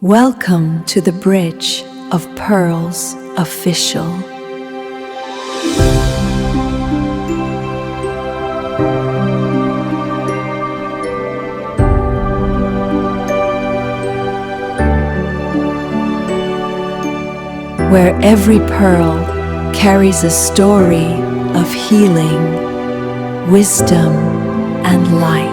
Welcome to the Bridge of Pearls Official. Where every pearl carries a story of healing, wisdom, and light.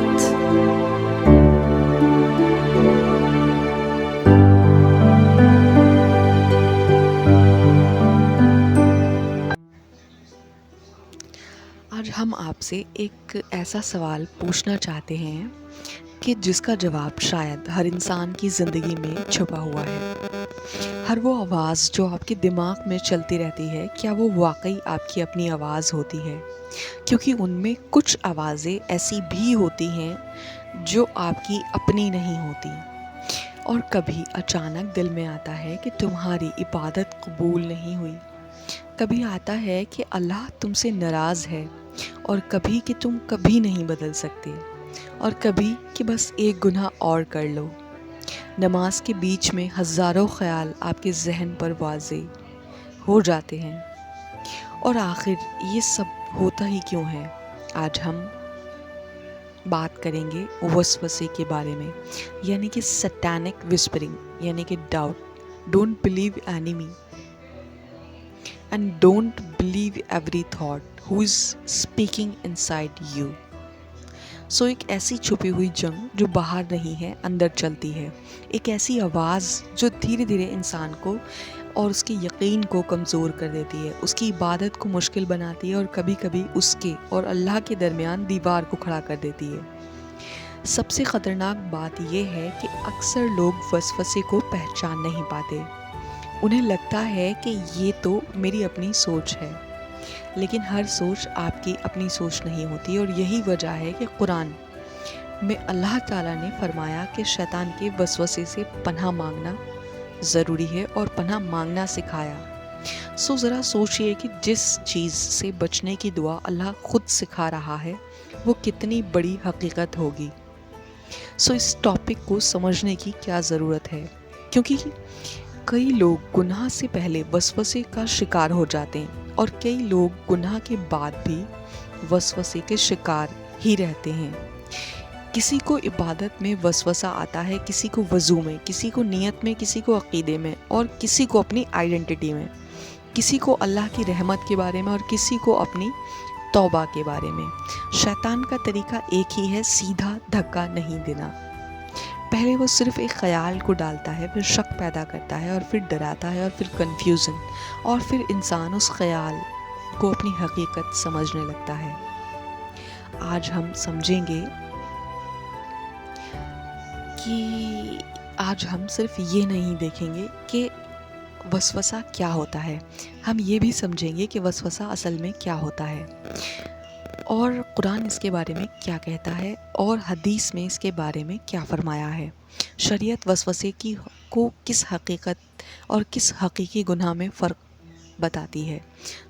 آج ہم آپ سے ایک ایسا سوال پوچھنا چاہتے ہیں کہ جس کا جواب شاید ہر انسان کی زندگی میں چھپا ہوا ہے۔ ہر وہ آواز جو آپ کے دماغ میں چلتی رہتی ہے، کیا وہ واقعی آپ کی اپنی آواز ہوتی ہے؟ کیونکہ ان میں کچھ آوازیں ایسی بھی ہوتی ہیں جو آپ کی اپنی نہیں ہوتی۔ اور کبھی اچانک دل میں آتا ہے کہ تمہاری عبادت قبول نہیں ہوئی۔ کبھی آتا ہے کہ اللہ تم سے ناراض ہے، اور کبھی کہ تم کبھی نہیں بدل سکتے، اور کبھی کہ بس ایک گناہ اور کر لو۔ نماز کے بیچ میں ہزاروں خیال آپ کے ذہن پر واضح ہو جاتے ہیں، اور آخر یہ سب ہوتا ہی کیوں ہے؟ آج ہم بات کریں گے وسوسے کے بارے میں، یعنی کہ سیٹینک وسپرنگ، یعنی کہ doubt, don't believe enemy and don't believe every thought who is speaking inside you. سو ایک ایسی چھپی ہوئی جنگ جو باہر نہیں ہے، اندر چلتی ہے۔ ایک ایسی آواز جو دھیرے دھیرے انسان کو اور اس کے یقین کو کمزور کر دیتی ہے، اس کی عبادت کو مشکل بناتی ہے، اور کبھی کبھی اس کے اور اللہ کے درمیان دیوار کو کھڑا کر دیتی ہے۔ سب سے خطرناک بات یہ ہے کہ اکثر لوگ وسوسے کو پہچان نہیں پاتے۔ انہیں لگتا ہے کہ یہ تو میری اپنی سوچ ہے، لیکن ہر سوچ آپ کی اپنی سوچ نہیں ہوتی، اور یہی وجہ ہے کہ قرآن میں اللہ تعالیٰ نے فرمایا کہ شیطان کے وسوسے سے پناہ مانگنا ضروری ہے، اور پناہ مانگنا سکھایا۔ سو ذرا سوچئے کہ جس چیز سے بچنے کی دعا اللہ خود سکھا رہا ہے، وہ کتنی بڑی حقیقت ہوگی۔ سو اس ٹاپک کو سمجھنے کی کیا ضرورت ہے؟ کیونکہ کئی لوگ گناہ سے پہلے وسوسے کا شکار ہو جاتے ہیں، اور کئی لوگ گناہ کے بعد بھی وسوسے کے شکار ہی رہتے ہیں۔ کسی کو عبادت میں وسوسہ آتا ہے، کسی کو وضو میں، کسی کو نیت میں، کسی کو عقیدے میں، اور کسی کو اپنی آئیڈینٹی میں، کسی کو اللہ کی رحمت کے بارے میں، اور کسی کو اپنی توبہ کے بارے میں۔ شیطان کا طریقہ ایک ہی ہے، سیدھا دھکا نہیں دینا۔ پہلے وہ صرف ایک خیال کو ڈالتا ہے، پھر شک پیدا کرتا ہے، اور پھر ڈراتا ہے، اور پھر کنفیوژن، اور پھر انسان اس خیال کو اپنی حقیقت سمجھنے لگتا ہے۔ آج ہم سمجھیں گے کہ آج ہم صرف یہ نہیں دیکھیں گے کہ وسوسہ کیا ہوتا ہے، ہم یہ بھی سمجھیں گے کہ وسوسہ اصل میں کیا ہوتا ہے، اور قرآن اس کے بارے میں کیا کہتا ہے، اور حدیث میں اس کے بارے میں کیا فرمایا ہے۔ شریعت وسوسے کو کس حقیقت اور کس حقیقی گناہ میں فرق بتاتی ہے۔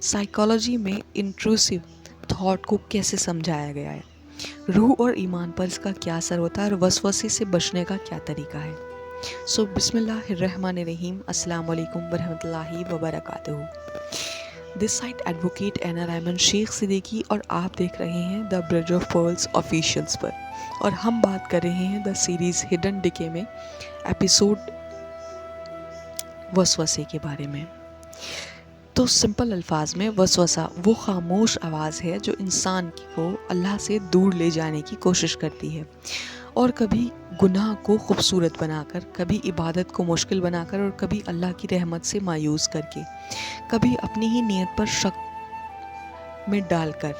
سائیکالوجی میں انٹروسیو تھاٹ کو کیسے سمجھایا گیا ہے، روح اور ایمان پر اس کا کیا اثر ہوتا ہے، اور وسوسے سے بچنے کا کیا طریقہ ہے۔ سو بسم اللہ الرحمن الرحیم۔ السلام علیکم ورحمۃ اللہ وبرکاتہ۔ دس سائٹ ایڈوکیٹ اینا رحمان شیخ صدیقی، اور آپ دیکھ رہے ہیں دا برج آف پرلز آفیشیلز پر، اور ہم بات کر رہے ہیں دا سیریز ہڈن ڈکے میں ایپیسوڈ وسوسے کے بارے میں۔ تو سمپل الفاظ میں وسوسہ وہ خاموش آواز ہے جو انسان کو اللہ سے دور لے جانے کی کوشش کرتی ہے، اور کبھی گناہ کو خوبصورت بنا کر، کبھی عبادت کو مشکل بنا کر، اور کبھی اللہ کی رحمت سے مایوس کر کے، کبھی اپنی ہی نیت پر شک میں ڈال کر،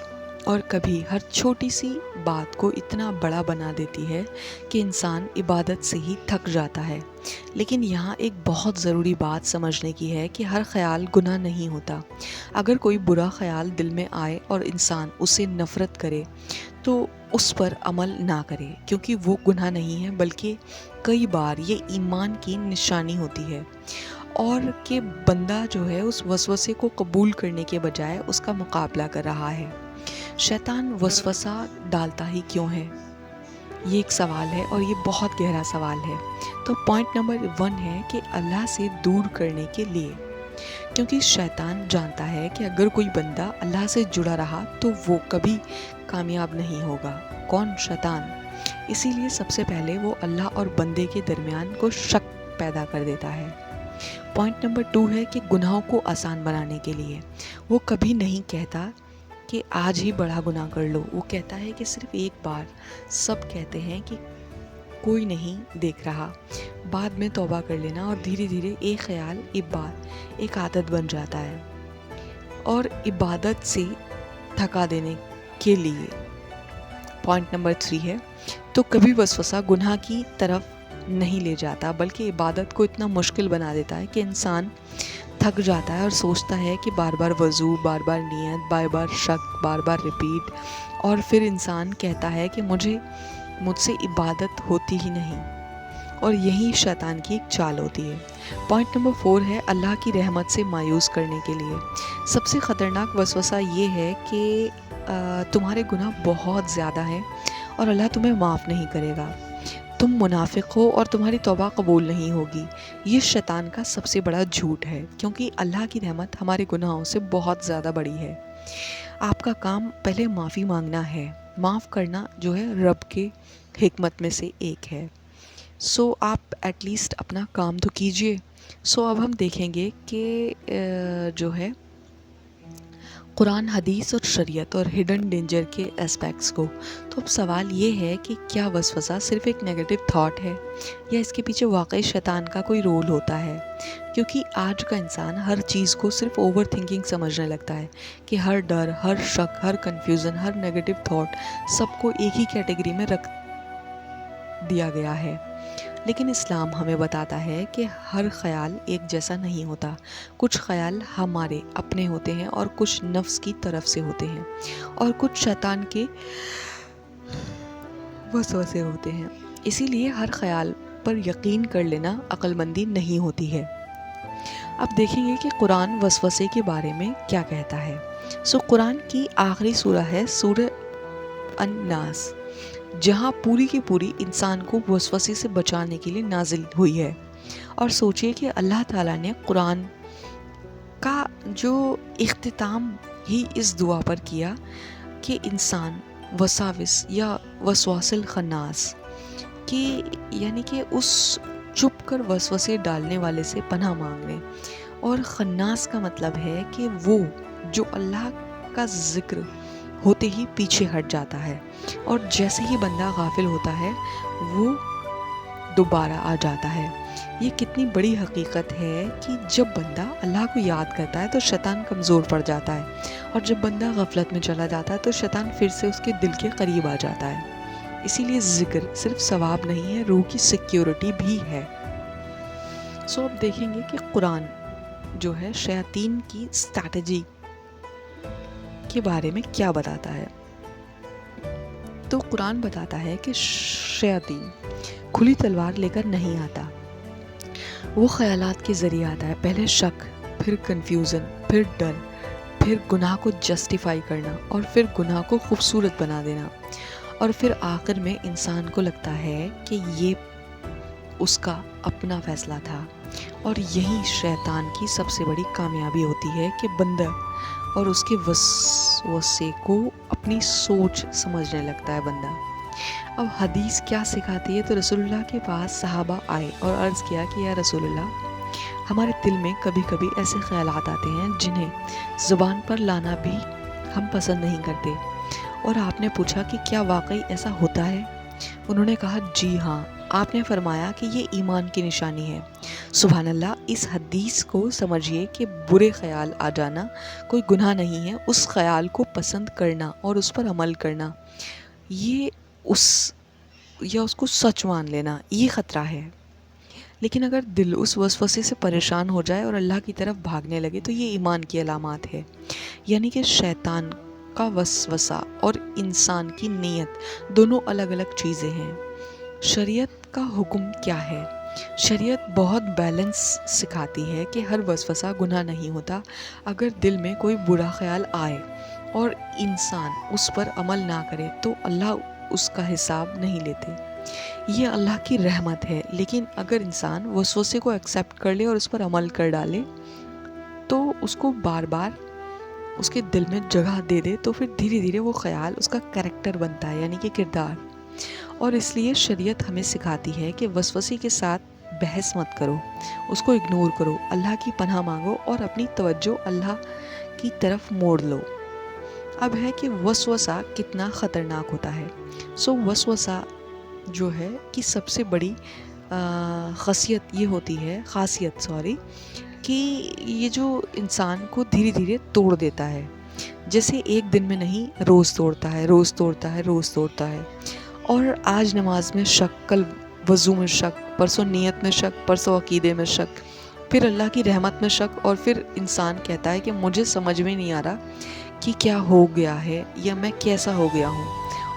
اور کبھی ہر چھوٹی سی بات کو اتنا بڑا بنا دیتی ہے کہ انسان عبادت سے ہی تھک جاتا ہے۔ لیکن یہاں ایک بہت ضروری بات سمجھنے کی ہے کہ ہر خیال گناہ نہیں ہوتا۔ اگر کوئی برا خیال دل میں آئے اور انسان اسے نفرت کرے تو اس پر عمل نہ کرے، کیونکہ وہ گناہ نہیں ہے، بلکہ کئی بار یہ ایمان کی نشانی ہوتی ہے، اور کہ بندہ جو ہے اس وسوسے کو قبول کرنے کے بجائے اس کا مقابلہ کر رہا ہے۔ شیطان وسوسہ ڈالتا ہی کیوں ہے؟ یہ ایک سوال ہے اور یہ بہت گہرا سوال ہے. تو پوائنٹ نمبر 1 ہے کہ اللہ سے دور کرنے کے لیے، کیونکہ شیطان جانتا ہے کہ اگر کوئی بندہ اللہ سے جڑا رہا تو وہ کبھی کامیاب نہیں ہوگا. کون؟ شیطان. اسی لیے سب سے پہلے وہ اللہ اور بندے کے درمیان کو شک پیدا کر دیتا ہے. پوائنٹ نمبر 2 ہے کہ گناہوں کو آسان بنانے کے لیے وہ کبھی نہیں کہتا کہ آج ہی بڑا گناہ کر لو. وہ کہتا ہے کہ صرف ایک بار. سب کہتے ہیں کہ کوئی نہیں دیکھ رہا، بعد میں توبہ کر لینا، اور دھیرے دھیرے ایک خیال ایک عادت بن جاتا ہے. اور عبادت سے تھکا دینے کے لیے پوائنٹ نمبر 3 ہے تو کبھی وسوسہ گناہ کی طرف نہیں لے جاتا، بلکہ عبادت کو اتنا مشکل بنا دیتا ہے کہ انسان تھک جاتا ہے اور سوچتا ہے کہ بار بار وضو، بار بار نیت، بار بار شک، بار بار ریپیٹ، اور پھر انسان کہتا ہے کہ مجھ سے عبادت ہوتی ہی نہیں. اور یہی شیطان کی ایک چال ہوتی ہے. پوائنٹ نمبر 4 ہے اللہ کی رحمت سے مایوس کرنے کے لیے. سب سے خطرناک وسوسہ یہ ہے کہ تمہارے گناہ بہت زیادہ ہیں اور اللہ تمہیں معاف نہیں کرے گا، تم منافق ہو اور تمہاری توبہ قبول نہیں ہوگی. یہ شیطان کا سب سے بڑا جھوٹ ہے، کیونکہ اللہ کی رحمت ہمارے گناہوں سے بہت زیادہ بڑی ہے. آپ کا کام پہلے معافی مانگنا ہے. معاف کرنا جو ہے رب کے حکمت میں سے ایک ہے. سو آپ ایٹ لیسٹ اپنا کام تو کیجئے. سو اب ہم دیکھیں گے کہ جو ہے قرآن، حدیث اور شریعت اور ہڈن ڈینجر کے اسپیکٹس کو. تو اب سوال یہ ہے کہ کیا وسوسہ صرف ایک نیگیٹو تھاٹ ہے یا اس کے پیچھے واقعی شیطان کا کوئی رول ہوتا ہے؟ کیونکہ آج کا انسان ہر چیز کو صرف اوور تھنکنگ سمجھنے لگتا ہے کہ ہر ڈر، ہر شک، ہر کنفیوژن، ہر نیگیٹو تھاٹ سب کو ایک ہی کیٹیگری میں رکھ دیا گیا ہے. لیکن اسلام ہمیں بتاتا ہے کہ ہر خیال ایک جیسا نہیں ہوتا. کچھ خیال ہمارے اپنے ہوتے ہیں اور کچھ نفس کی طرف سے ہوتے ہیں اور کچھ شیطان کے وسوسے ہوتے ہیں. اسی لیے ہر خیال پر یقین کر لینا عقل مندی نہیں ہوتی ہے. اب دیکھیں گے کہ قرآن وسوسے کے بارے میں کیا کہتا ہے. قرآن کی آخری سورہ ہے سورہ الناس، جہاں پوری کی پوری انسان کو وسوسے سے بچانے کے لیے نازل ہوئی ہے. اور سوچئے کہ اللہ تعالیٰ نے قرآن کا جو اختتام ہی اس دعا پر کیا کہ انسان وساوس یا وسواس الخناس کہ یعنی کہ اس چھپ کر وسوسے ڈالنے والے سے پناہ مانگ لیں. اور خناس کا مطلب ہے کہ وہ جو اللہ کا ذکر ہوتے ہی پیچھے ہٹ جاتا ہے اور جیسے ہی بندہ غافل ہوتا ہے وہ دوبارہ آ جاتا ہے. یہ کتنی بڑی حقیقت ہے کہ جب بندہ اللہ کو یاد کرتا ہے تو شیطان کمزور پڑ جاتا ہے، اور جب بندہ غفلت میں چلا جاتا ہے تو شیطان پھر سے اس کے دل کے قریب آ جاتا ہے. اسی لیے ذکر صرف ثواب نہیں ہے، روح کی سیکیورٹی بھی ہے. اب دیکھیں گے کہ قرآن جو ہے شیاطین کی اسٹریٹجی کے بارے میں کیا بتاتا ہے. تو قرآن بتاتا ہے کہ شیاطین کھلی تلوار لے کر نہیں آتا، وہ خیالات کے ذریعے آتا ہے. پہلے شک، پھر کنفیوژن، پھر ڈر، پھر گناہ کو جسٹیفائی کرنا، اور پھر گناہ کو خوبصورت بنا دینا، اور پھر آخر میں انسان کو لگتا ہے کہ یہ اس کا اپنا فیصلہ تھا. اور یہی شیطان کی سب سے بڑی کامیابی ہوتی ہے کہ بندہ اور اس کے وسوسے کو اپنی سوچ سمجھنے لگتا ہے بندہ. اب حدیث کیا سکھاتی ہے؟ تو رسول اللہ کے پاس صحابہ آئے اور عرض کیا کہ یا رسول اللہ، ہمارے دل میں کبھی کبھی ایسے خیالات آتے ہیں جنہیں زبان پر لانا بھی ہم پسند نہیں کرتے. اور آپ نے پوچھا کہ کیا واقعی ایسا ہوتا ہے؟ انہوں نے کہا جی ہاں. آپ نے فرمایا کہ یہ ایمان کی نشانی ہے. سبحان اللہ. اس حدیث کو سمجھیے کہ برے خیال آ جانا کوئی گناہ نہیں ہے، اس خیال کو پسند کرنا اور اس پر عمل کرنا، یہ اس کو سچ مان لینا، یہ خطرہ ہے. لیکن اگر دل اس وسوسے سے پریشان ہو جائے اور اللہ کی طرف بھاگنے لگے تو یہ ایمان کی علامات ہے. یعنی کہ شیطان کا وسوسہ اور انسان کی نیت دونوں الگ الگ چیزیں ہیں. شریعت کا حکم کیا ہے؟ شریعت بہت بیلنس سکھاتی ہے کہ ہر وسوسہ گناہ نہیں ہوتا. اگر دل میں کوئی برا خیال آئے اور انسان اس پر عمل نہ کرے تو اللہ اس کا حساب نہیں لیتے. یہ اللہ کی رحمت ہے. لیکن اگر انسان وسوسے کو ایکسیپٹ کر لے اور اس پر عمل کر ڈالے تو اس کو بار بار اس کے دل میں جگہ دے دے تو پھر دھیرے دھیرے وہ خیال اس کا کریکٹر بنتا ہے، یعنی کہ کردار. اور اس لیے شریعت ہمیں سکھاتی ہے کہ وسوسے کے ساتھ بحث مت کرو، اس کو اگنور کرو، اللہ کی پناہ مانگو اور اپنی توجہ اللہ کی طرف موڑ لو. اب ہے کہ وسوسہ کتنا خطرناک ہوتا ہے. وسوسہ جو ہے کہ سب سے بڑی خاصیت یہ ہوتی ہے کہ یہ جو انسان کو دھیرے دھیرے توڑ دیتا ہے. جیسے ایک دن میں نہیں، روز توڑتا ہے. اور آج نماز میں شک، کل وضو میں شک، پرسوں نیت میں شک، پرسوں عقیدے میں شک، پھر اللہ کی رحمت میں شک، اور پھر انسان کہتا ہے کہ مجھے سمجھ میں نہیں آ رہا کہ کیا ہو گیا ہے یا میں کیسا ہو گیا ہوں.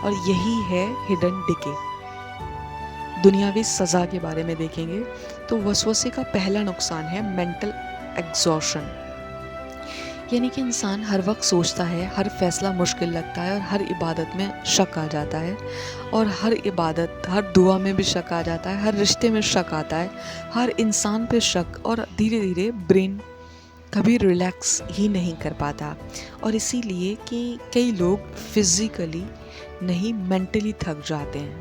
اور یہی ہے ہڈن ڈکے. دنیاوی سزا کے بارے میں دیکھیں گے تو وسوسے کا پہلا نقصان ہے مینٹل ایگزاشن. یعنی کہ انسان ہر وقت سوچتا ہے، ہر فیصلہ مشکل لگتا ہے، اور ہر عبادت میں شک آ جاتا ہے، اور ہر عبادت، ہر دعا میں بھی شک آ جاتا ہے، ہر رشتے میں شک آتا ہے، ہر انسان پہ شک. اور دھیرے دھیرے برین کبھی ریلیکس ہی نہیں کر پاتا. اور اسی لیے کہ کئی لوگ فزیکلی نہیں، مینٹلی تھک جاتے ہیں.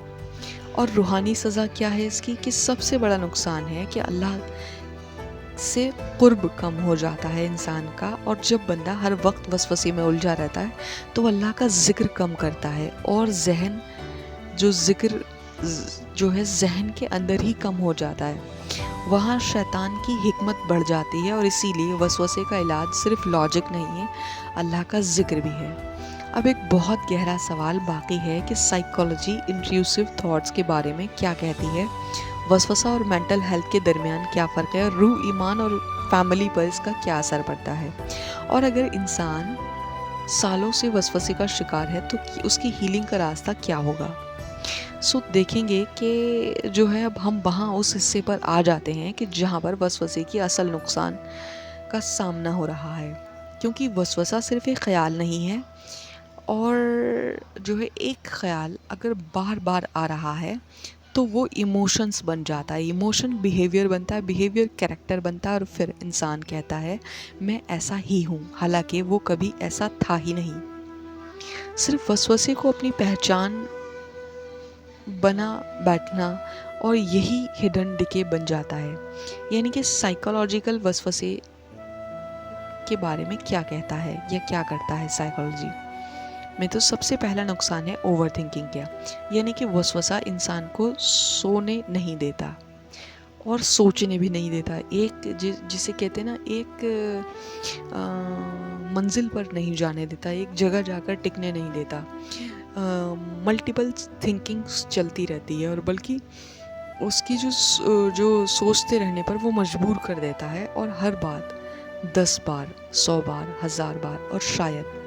اور روحانی سزا کیا ہے اس کی؟ کہ سب سے بڑا نقصان ہے کہ اللہ سے قرب کم ہو جاتا ہے انسان کا. اور جب بندہ ہر وقت وسوسے میں الجھا رہتا ہے تو اللہ کا ذکر کم کرتا ہے، اور ذکر جو ہے ذہن کے اندر ہی کم ہو جاتا ہے. وہاں شیطان کی حکمت بڑھ جاتی ہے. اور اسی لیے وسوسے کا علاج صرف لاجک نہیں ہے، اللہ کا ذکر بھی ہے. اب ایک بہت گہرا سوال باقی ہے کہ سائیکالوجی انٹروسیو تھاٹس کے بارے میں کیا کہتی ہے؟ وسوسہ اور مینٹل ہیلتھ کے درمیان کیا فرق ہے؟ اور روح، ایمان اور فیملی پر اس کا کیا اثر پڑتا ہے؟ اور اگر انسان سالوں سے وسوسے کا شکار ہے تو اس کی ہیلنگ کا راستہ کیا ہوگا؟ دیکھیں گے کہ جو ہے اب ہم وہاں اس حصے پر آ جاتے ہیں کہ جہاں پر وسوسے کی اصل نقصان کا سامنا ہو رہا ہے. کیونکہ وسوسہ صرف ایک خیال نہیں ہے، اور جو ہے ایک خیال اگر بار بار آ رہا ہے تو وہ ایموشنز بن جاتا ہے. ایموشن بیہیویئر بنتا ہے، بیہیویئر کریکٹر بنتا ہے، اور پھر انسان کہتا ہے میں ایسا ہی ہوں، حالانکہ وہ کبھی ایسا تھا ہی نہیں. صرف وسوسے کو اپنی پہچان بنا بیٹھنا، اور یہی ہڈن ڈکے بن جاتا ہے. یعنی کہ سائیکالوجیکل وسوسے کے بارے میں کیا کہتا ہے یا کیا کرتا ہے سائیکالوجی میں؟ تو سب سے پہلا نقصان ہے اوور تھنکنگ کیا. یعنی کہ وسوسہ انسان کو سونے نہیں دیتا اور سوچنے بھی نہیں دیتا. ایک جسے کہتے ہیں نا، ایک منزل پر نہیں جانے دیتا، ایک جگہ جا کر ٹکنے نہیں دیتا. ملٹیپل تھنکنگ چلتی رہتی ہے، اور بلکہ اس کی جو سوچتے رہنے پر وہ مجبور کر دیتا ہے. اور ہر بات 10 بار، 100 بار، 1000 بار. اور شاید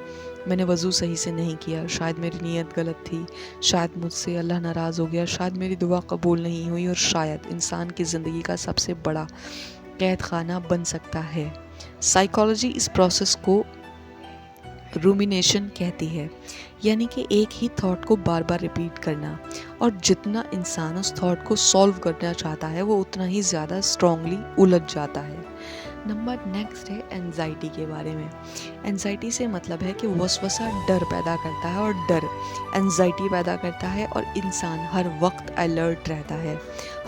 میں نے وضو صحیح سے نہیں کیا، شاید میری نیت غلط تھی، شاید مجھ سے اللہ ناراض ہو گیا، شاید میری دعا قبول نہیں ہوئی. اور شاید انسان کی زندگی کا سب سے بڑا قید خانہ بن سکتا ہے. سائیکالوجی اس پروسیس کو رومینیشن کہتی ہے، یعنی کہ ایک ہی تھاٹ کو بار بار ریپیٹ کرنا. اور جتنا انسان اس تھاٹ کو سولو کرنا چاہتا ہے وہ اتنا ہی زیادہ اسٹرانگلی الجھ جاتا ہے. نمبر نیکسٹ ہے اینزائٹی کے بارے میں. اینزائٹی سے مطلب ہے کہ وسوسہ ڈر پیدا کرتا ہے، اور ڈر اینزائٹی پیدا کرتا ہے، اور انسان ہر وقت الرٹ رہتا ہے،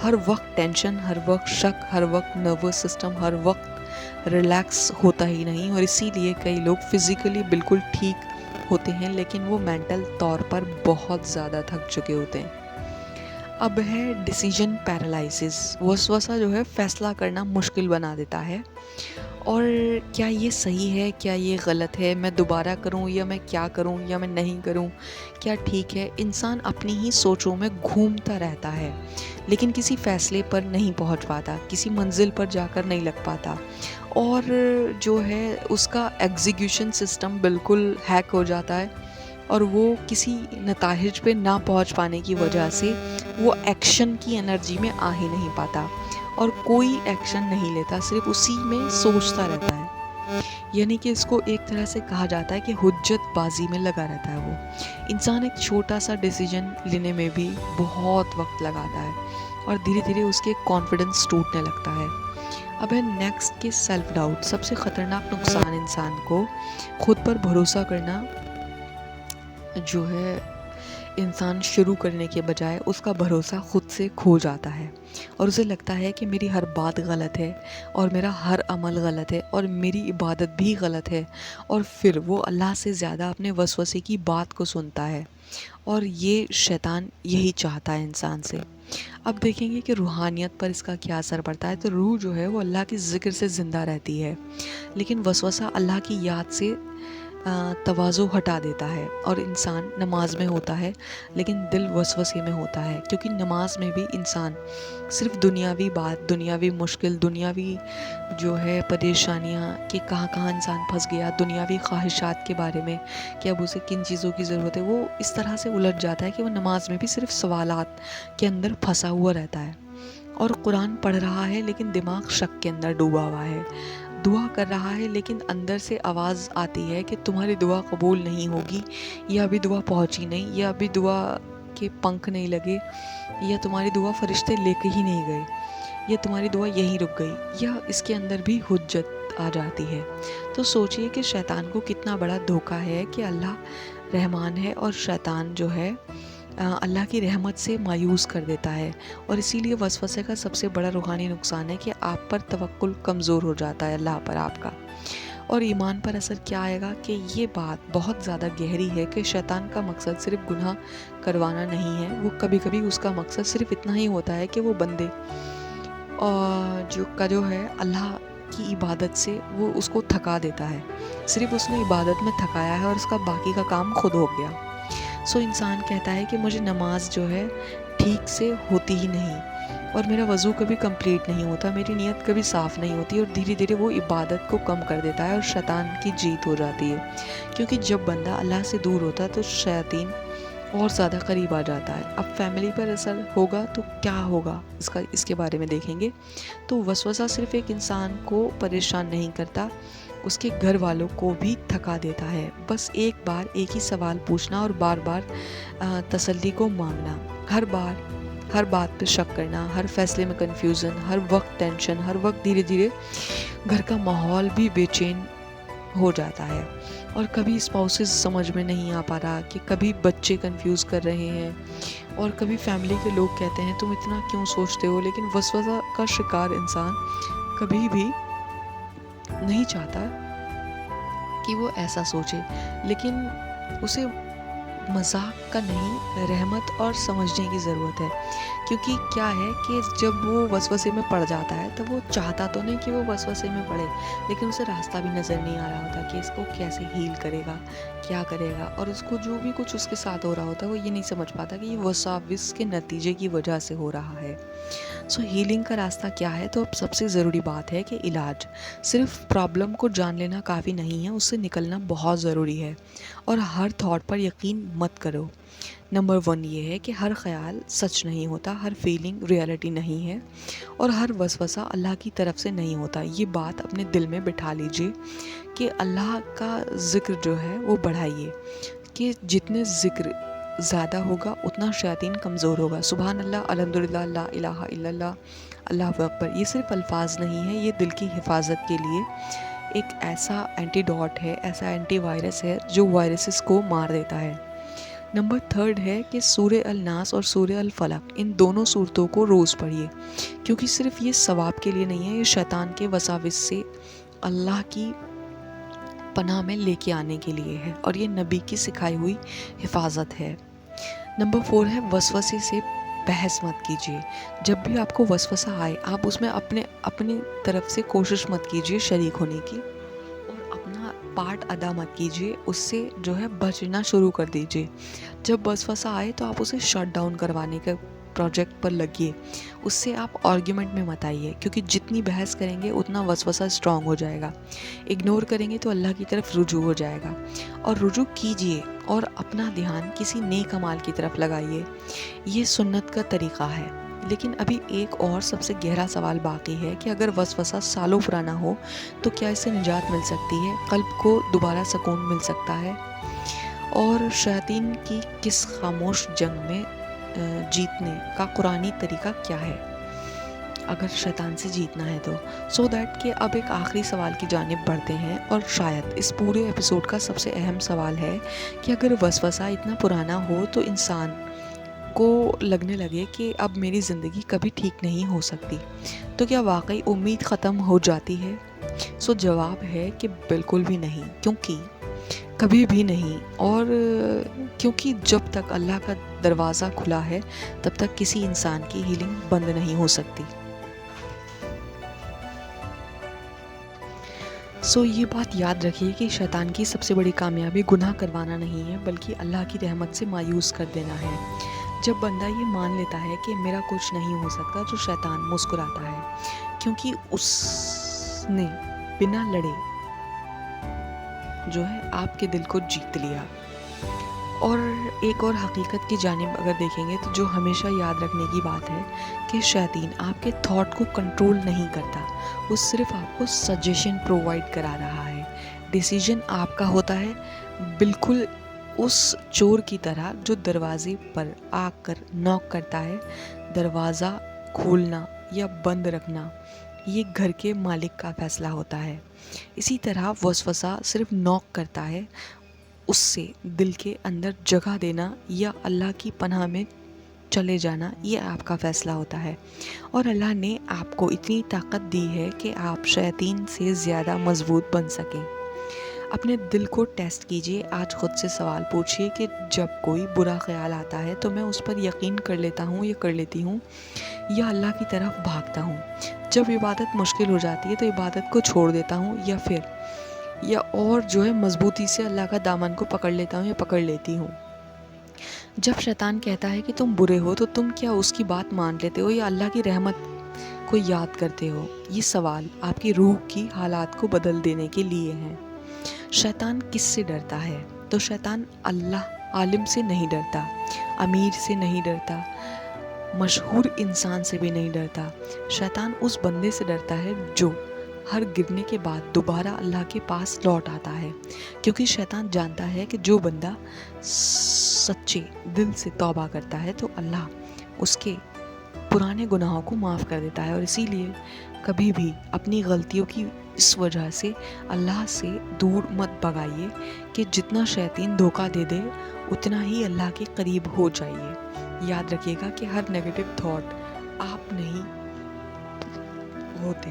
ہر وقت ٹینشن، ہر وقت شک، ہر وقت نروس سسٹم ہر وقت ریلیکس ہوتا ہی نہیں. اور اسی لیے کئی لوگ فزیکلی بالکل ٹھیک ہوتے ہیں لیکن وہ مینٹل طور پر بہت زیادہ تھک چکے ہوتے ہیں. اب ہے ڈیسیژن پیرالائسس. وسوسہ جو ہے فیصلہ کرنا مشکل بنا دیتا ہے. اور کیا یہ صحیح ہے، کیا یہ غلط ہے، میں دوبارہ کروں یا میں کیا کروں یا میں نہیں کروں، کیا ٹھیک ہے؟ انسان اپنی ہی سوچوں میں گھومتا رہتا ہے لیکن کسی فیصلے پر نہیں پہنچ پاتا، کسی منزل پر جا کر نہیں لگ پاتا. اور جو ہے اس کا ایگزیکیوشن سسٹم بالکل ہیک ہو جاتا ہے، اور وہ کسی نتائج پہ نہ پہنچ پانے کی وجہ سے وہ ایکشن کی انرجی میں آ ہی نہیں پاتا، اور کوئی ایکشن نہیں لیتا، صرف اسی میں سوچتا رہتا ہے. یعنی کہ اس کو ایک طرح سے کہا جاتا ہے کہ حجت بازی میں لگا رہتا ہے وہ انسان. ایک چھوٹا سا ڈیسیجن لینے میں بھی بہت وقت لگاتا ہے اور دھیرے دھیرے اس کے کانفیڈنس ٹوٹنے لگتا ہے. اب ہے نیکسٹ کہ سیلف ڈاؤٹ. سب سے خطرناک نقصان انسان کو خود پر بھروسہ کرنا جو ہے انسان شروع کرنے کے بجائے اس کا بھروسہ خود سے کھو جاتا ہے اور اسے لگتا ہے کہ میری ہر بات غلط ہے اور میرا ہر عمل غلط ہے اور میری عبادت بھی غلط ہے. اور پھر وہ اللہ سے زیادہ اپنے وسوسے کی بات کو سنتا ہے اور یہ شیطان یہی چاہتا ہے انسان سے. اب دیکھیں گے کہ روحانیت پر اس کا کیا اثر پڑتا ہے. تو روح جو ہے وہ اللہ کے ذکر سے زندہ رہتی ہے لیکن وسوسہ اللہ کی یاد سے توازو ہٹا دیتا ہے اور انسان نماز میں ہوتا ہے لیکن دل وسوسے میں ہوتا ہے کیونکہ نماز میں بھی انسان صرف دنیاوی بات, دنیاوی مشکل, دنیاوی جو ہے پریشانیاں کہ کہاں کہاں انسان پھنس گیا, دنیاوی خواہشات کے بارے میں کہ اب اسے کن چیزوں کی ضرورت ہے, وہ اس طرح سے الجھ جاتا ہے کہ وہ نماز میں بھی صرف سوالات کے اندر پھنسا ہوا رہتا ہے. اور قرآن پڑھ رہا ہے لیکن دماغ شک کے اندر ڈوبا ہوا ہے. دعا کر رہا ہے لیکن اندر سے آواز آتی ہے کہ تمہاری دعا قبول نہیں ہوگی, یا ابھی دعا پہنچی نہیں, یا ابھی دعا کے پنکھ نہیں لگے, یا تمہاری دعا فرشتے لے کے ہی نہیں گئے, یا تمہاری دعا یہیں رک گئی, یا اس کے اندر بھی حجت آ جاتی ہے. تو سوچئے کہ شیطان کو کتنا بڑا دھوکہ ہے کہ اللہ رحمان ہے اور شیطان جو ہے اللہ کی رحمت سے مایوس کر دیتا ہے. اور اسی لیے وسوسے کا سب سے بڑا روحانی نقصان ہے کہ آپ پر توکل کمزور ہو جاتا ہے اللہ پر آپ کا. اور ایمان پر اثر کیا آئے گا کہ یہ بات بہت زیادہ گہری ہے کہ شیطان کا مقصد صرف گناہ کروانا نہیں ہے. وہ کبھی کبھی اس کا مقصد صرف اتنا ہی ہوتا ہے کہ وہ بندے جو ہے اللہ کی عبادت سے وہ اس کو تھکا دیتا ہے. صرف اس نے عبادت میں تھکایا ہے اور اس کا باقی کا کام خود ہو گیا. سو انسان کہتا ہے کہ مجھے نماز جو ہے ٹھیک سے ہوتی ہی نہیں اور میرا وضو کبھی کمپلیٹ نہیں ہوتا, میری نیت کبھی صاف نہیں ہوتی, اور دھیرے دھیرے وہ عبادت کو کم کر دیتا ہے اور شیطان کی جیت ہو جاتی ہے. کیونکہ جب بندہ اللہ سے دور ہوتا ہے تو شیاطین اور زیادہ قریب آ جاتا ہے. اب فیملی پر اثر ہوگا تو کیا ہوگا اس کے بارے میں دیکھیں گے. تو وسوسہ صرف ایک انسان کو پریشان نہیں کرتا, اس کے گھر والوں کو بھی تھکا دیتا ہے. بس ایک بار ایک ہی سوال پوچھنا اور بار بار تسلی کو مانگنا, ہر بات پہ شک کرنا, ہر فیصلے میں کنفیوژن, ہر وقت ٹینشن, ہر وقت دھیرے دھیرے گھر کا ماحول بھی بے چین ہو جاتا ہے. اور کبھی اسپاؤسز سمجھ میں نہیں آ پا رہا کہ کبھی بچے کنفیوز کر رہے ہیں اور کبھی فیملی کے لوگ کہتے ہیں تم اتنا کیوں سوچتے ہو. لیکن وسوسہ کا شکار انسان کبھی بھی نہیں چاہتا کہ وہ ایسا سوچے, لیکن اسے مذاق کا نہیں, رحمت اور سمجھنے کی ضرورت ہے. کیونکہ کیا ہے کہ جب وہ وسوسے میں پڑ جاتا ہے تو وہ چاہتا تو نہیں کہ وہ وسوسے میں پڑے, لیکن اسے راستہ بھی نظر نہیں آ رہا ہوتا کہ اس کو کیسے ہیل کرے گا, کیا کرے گا. اور اس کو جو بھی کچھ اس کے ساتھ ہو رہا ہوتا ہے وہ یہ نہیں سمجھ پاتا کہ یہ وساوس کے نتیجے کی وجہ سے ہو رہا ہے. سو ہیلنگ کا راستہ کیا ہے؟ تو اب سب سے ضروری بات ہے کہ علاج. صرف پرابلم کو جان لینا کافی نہیں ہے, اس سے نکلنا بہت ضروری ہے. اور ہر تھاٹ پر یقین مت کرو. نمبر 1 یہ ہے کہ ہر خیال سچ نہیں ہوتا, ہر فیلنگ ریالٹی نہیں ہے, اور ہر وسوسہ اللہ کی طرف سے نہیں ہوتا. یہ بات اپنے دل میں بٹھا لیجئے کہ اللہ کا ذکر جو ہے وہ بڑھائیے, کہ جتنے ذکر زیادہ ہوگا اتنا شیاطین کمزور ہوگا. سبحان اللہ, الحمدللہ, لا الہ الا اللہ, اللہ اکبر, یہ صرف الفاظ نہیں ہیں, یہ دل کی حفاظت کے لیے ایک ایسا اینٹی ڈاٹ ہے, ایسا اینٹی وائرس ہے جو وائرسز کو مار دیتا ہے. نمبر 3 ہے کہ سورہ الناس اور سورہ الفلق, ان دونوں سورتوں کو روز پڑھیے, کیونکہ صرف یہ ثواب کے لیے نہیں ہے, یہ شیطان کے وساوس سے اللہ کی پناہ میں لے کے آنے کے لیے ہے, اور یہ نبی کی سکھائی ہوئی حفاظت ہے. نمبر 4 ہے وسوسے سے بحث مت کیجیے. جب بھی آپ کو وسوسہ آئے آپ اس میں اپنی طرف سے کوشش مت کیجیے شریک ہونے کی, اور اپنا پارٹ ادا مت کیجیے, اس سے جو ہے بچنا شروع کر دیجیے. جب وسوسہ آئے تو آپ اسے شٹ ڈاؤن کروانے کا پروجیکٹ پر لگیے, اس سے آپ آرگیومنٹ میں مت آئیے, کیونکہ جتنی بحث کریں گے اتنا وسوسہ اسٹرانگ ہو جائے گا. اگنور کریں گے تو اللہ کی طرف رجوع ہو جائے گا, اور رجوع کیجیے اور اپنا دھیان کسی نیک عمل کی طرف لگائیے. یہ سنت کا طریقہ ہے, لیکن ابھی ایک اور سب سے گہرا سوال باقی ہے کہ اگر وسوسہ سالوں پرانا ہو تو کیا اس سے نجات مل سکتی ہے؟ قلب کو دوبارہ سکون مل سکتا ہے؟ اور شیاطین کی کس خاموش جنگ میں جیتنے کا قرآنی طریقہ کیا ہے اگر شیطان سے جیتنا ہے تو؟ سو دیٹ کہ اب ایک آخری سوال کی جانب بڑھتے ہیں، اور شاید اس پورے ایپیسوڈ کا سب سے اہم سوال ہے کہ اگر وسوسہ اتنا پرانا ہو تو انسان کو لگنے لگے کہ اب میری زندگی کبھی ٹھیک نہیں ہو سکتی، تو کیا واقعی امید ختم ہو جاتی ہے؟ سو جواب ہے کہ بالکل بھی نہیں، کیونکہ کبھی بھی نہیں، اور کیونکہ جب تک اللہ کا دروازہ کھلا ہے تب تک کسی انسان کی ہیلنگ بند نہیں ہو سکتی۔ سو یہ بات یاد رکھیے کہ شیطان کی سب سے بڑی کامیابی گناہ کروانا نہیں ہے، بلکہ اللہ کی رحمت سے مایوس کر دینا ہے۔ جب بندہ یہ مان لیتا ہے کہ میرا کچھ نہیں ہو سکتا، تو شیطان مسکراتا ہے، کیونکہ اس نے بنا لڑے جو ہے آپ کے دل کو جیت لیا۔ اور ایک اور حقیقت کی جانب اگر دیکھیں گے تو جو ہمیشہ یاد رکھنے کی بات ہے کہ شیطان آپ کے تھاٹ کو کنٹرول نہیں کرتا، وہ صرف آپ کو سجیشن پرووائڈ کرا رہا ہے۔ ڈیسیژن آپ کا ہوتا ہے، بالکل اس چور کی طرح جو دروازے پر آ کر نوک کرتا ہے۔ دروازہ کھولنا یا بند رکھنا یہ گھر کے مالک کا فیصلہ ہوتا ہے۔ اسی طرح وسوسہ صرف نوک کرتا ہے، اس سے دل کے اندر جگہ دینا یا اللہ کی پناہ میں چلے جانا یہ آپ کا فیصلہ ہوتا ہے۔ اور اللہ نے آپ کو اتنی طاقت دی ہے کہ آپ شیاطین سے زیادہ مضبوط بن سکیں۔ اپنے دل کو ٹیسٹ کیجئے، آج خود سے سوال پوچھئے کہ جب کوئی برا خیال آتا ہے تو میں اس پر یقین کر لیتا ہوں یا کر لیتی ہوں یا اللہ کی طرف بھاگتا ہوں؟ جب عبادت مشکل ہو جاتی ہے تو عبادت کو چھوڑ دیتا ہوں یا پھر اور جو ہے مضبوطی سے اللہ کا دامن کو پکڑ لیتا ہوں یا پکڑ لیتی ہوں؟ جب شیطان کہتا ہے کہ تم برے ہو تو تم کیا اس کی بات مان لیتے ہو یا اللہ کی رحمت کو یاد کرتے ہو؟ یہ سوال آپ کی روح کی حالات کو بدل دینے کے لیے ہیں۔ شیطان کس سے ڈرتا ہے؟ تو شیطان اللہ عالم سے نہیں ڈرتا، امیر سے نہیں ڈرتا، مشہور انسان سے بھی نہیں ڈرتا۔ شیطان اس بندے سے ڈرتا ہے جو ہر گرنے کے بعد دوبارہ اللہ کے پاس لوٹ آتا ہے، کیونکہ شیطان جانتا ہے کہ جو بندہ سچے دل سے توبہ کرتا ہے تو اللہ اس کے پرانے گناہوں کو معاف کر دیتا ہے۔ اور اسی لیے کبھی بھی اپنی غلطیوں کی اس وجہ سے اللہ سے دور مت بھگائیے کہ جتنا شیطان دھوکہ دے دے اتنا ہی اللہ کے قریب ہو جائیے۔ یاد رکھیے گا کہ ہر نیگیٹو تھاٹ آپ نہیں ہوتے،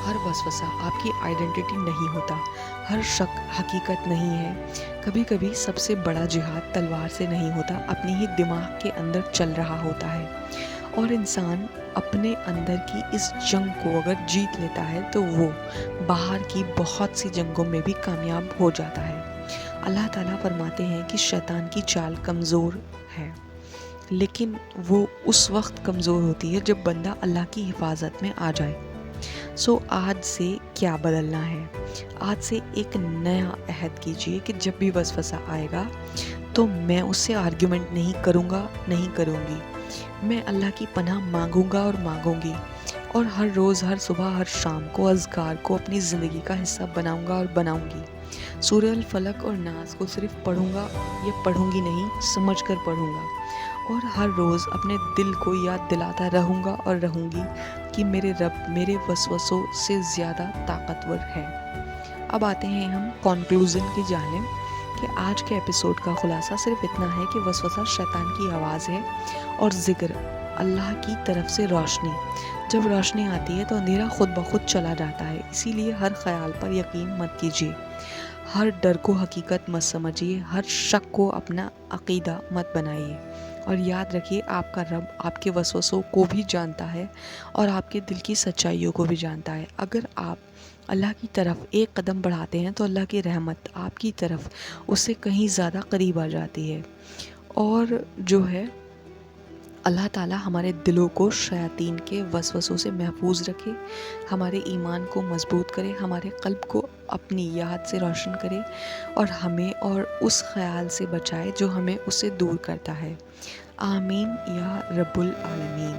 ہر وسوسہ آپ کی آئیڈینٹی نہیں ہوتا، ہر شک حقیقت نہیں ہے۔ کبھی کبھی سب سے بڑا جہاد تلوار سے نہیں ہوتا، اپنی ہی دماغ کے اندر چل رہا ہوتا ہے۔ اور انسان اپنے اندر کی اس جنگ کو اگر جیت لیتا ہے تو وہ باہر کی بہت سی جنگوں میں بھی کامیاب ہو جاتا ہے۔ اللہ تعالیٰ فرماتے ہیں کہ شیطان کی چال کمزور ہے، لیکن وہ اس وقت کمزور ہوتی ہے جب بندہ اللہ کی حفاظت میں آ جائے۔ سو آج سے کیا بدلنا ہے؟ آج سے ایک نیا عہد کیجئے کہ جب بھی وسوسہ آئے گا تو میں اس سے آرگیومنٹ نہیں کروں گا، نہیں کروں گی، میں اللہ کی پناہ مانگوں گا اور مانگوں گی، اور ہر روز، ہر صبح، ہر شام کو اذکار کو اپنی زندگی کا حصہ بناؤں گا اور بناؤں گی۔ سورہ الفلق اور ناس کو صرف پڑھوں گا یا پڑھوں گی نہیں، سمجھ کر پڑھوں گا، اور ہر روز اپنے دل کو یاد دلاتا رہوں گا اور رہوں گی کہ میرے رب میرے وسوسوں سے زیادہ طاقتور ہے۔ اب آتے ہیں ہم کنکلوژن کی جانب کہ آج کے ایپیسوڈ کا خلاصہ صرف اتنا ہے کہ وسوسہ شیطان کی آواز ہے اور ذکر اللہ کی طرف سے روشنی۔ جب روشنی آتی ہے تو اندھیرا خود بخود چلا جاتا ہے، اسی لیے ہر خیال پر یقین مت کیجیے، ہر ڈر کو حقیقت مت سمجھیے، ہر شک کو اپنا عقیدہ مت بنائیے، اور یاد رکھیے آپ کا رب آپ کے وسوسوں کو بھی جانتا ہے اور آپ کے دل کی سچائیوں کو بھی جانتا ہے۔ اگر آپ اللہ کی طرف ایک قدم بڑھاتے ہیں تو اللہ کی رحمت آپ کی طرف اس سے کہیں زیادہ قریب آ جاتی ہے، اور جو ہے اللہ تعالیٰ ہمارے دلوں کو شیاطین کے وسوسوں سے محفوظ رکھے، ہمارے ایمان کو مضبوط کرے، ہمارے قلب کو اپنی یاد سے روشن کرے، اور ہمیں اور اس خیال سے بچائے جو ہمیں اس سے دور کرتا ہے۔ آمین یا رب العالمین.